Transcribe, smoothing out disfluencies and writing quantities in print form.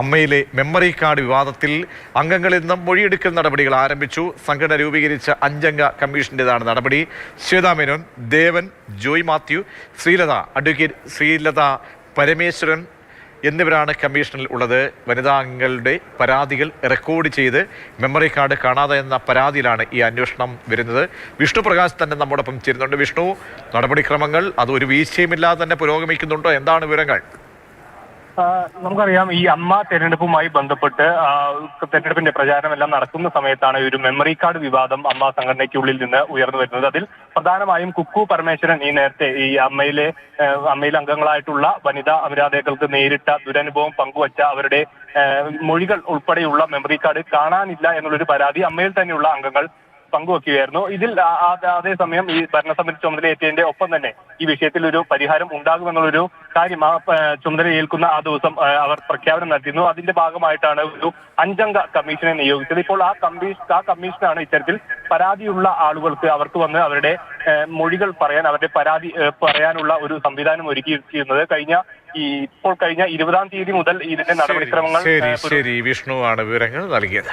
അമ്മയിലെ memory card വിവാദത്തിൽ അംഗങ്ങളിൽ നിന്നും മൊഴിയെടുക്കൽ നടപടികൾ ആരംഭിച്ചു. സംഘടന രൂപീകരിച്ച 5-അംഗ കമ്മീഷന്റേതാണ് നടപടി. ശ്വേതാ മേനോൻ, ദേവൻ, ജോയ് മാത്യു, അഡ്വക്കേറ്റ് ശ്രീലത പരമേശ്വരൻ എന്നിവരാണ് കമ്മീഷനിൽ ഉള്ളത്. വനിതാ അംഗങ്ങളുടെ പരാതികൾ റെക്കോർഡ് ചെയ്ത് മെമ്മറി കാർഡ് കാണാതെ എന്ന പരാതിയിലാണ് ഈ അന്വേഷണം വരുന്നത്. വിഷ്ണു പ്രകാശ് തന്നെ നമ്മോടൊപ്പം ചേരുന്നുണ്ട്. വിഷ്ണു, നടപടിക്രമങ്ങൾ അത് ഒരു വീഴ്ചയുമില്ലാതെ തന്നെ പുരോഗമിക്കുന്നുണ്ടോ? എന്താണ് വിവരങ്ങൾ? നമുക്കറിയാം, ഈ അമ്മ തെരഞ്ഞെടുപ്പുമായി ബന്ധപ്പെട്ട് തെരഞ്ഞെടുപ്പിന്റെ പ്രചാരണമെല്ലാം നടക്കുന്ന സമയത്താണ് ഒരു മെമ്മറി കാർഡ് വിവാദം അമ്മ സംഘടനയ്ക്കുള്ളിൽ നിന്ന് ഉയർന്നു വരുന്നത്. അതിൽ പ്രധാനമായും കുക്കു പരമേശ്വരൻ ഈ നേരത്തെ ഈ അമ്മയിലെ അംഗങ്ങളായിട്ടുള്ള വനിതാ അപരാധികൾക്ക് നേരിട്ട ദുരനുഭവം പങ്കുവച്ച അവരുടെ മൊഴികൾ ഉൾപ്പെടെയുള്ള മെമ്മറി കാർഡ് കാണാനില്ല എന്നുള്ളൊരു പരാതി അമ്മയിൽ തന്നെയുള്ള അംഗങ്ങൾ പങ്കുവെക്കുകയായിരുന്നു. ഇതിൽ അതേസമയം ഈ ഭരണസമിതി ചുമതലയേറ്റതിന്റെ ഒപ്പം തന്നെ ഈ വിഷയത്തിൽ ഒരു പരിഹാരം ഉണ്ടാകുമെന്നുള്ളൊരു കാര്യം ചുമതല ഏൽക്കുന്ന ആ ദിവസം അവർ പ്രഖ്യാപനം നടത്തിയിരുന്നു. അതിന്റെ ഭാഗമായിട്ടാണ് ഒരു 5-അംഗ കമ്മീഷനെ നിയോഗിച്ചത്. ഇപ്പോൾ ആ കമ്മീഷനാണ് ഇത്തരത്തിൽ പരാതിയുള്ള ആളുകൾക്ക് അവർക്ക് വന്ന് അവരുടെ മൊഴികൾ പറയാൻ, അവരുടെ പരാതി പറയാനുള്ള ഒരു സംവിധാനം ഒരുക്കിയിരിക്കുന്നത്. കഴിഞ്ഞ 20-ാം തീയതി മുതൽ ഇതിന്റെ നടപടിക്രമങ്ങൾ വിഷ്ണു ആണ് വിവരങ്ങൾ നൽകിയത്.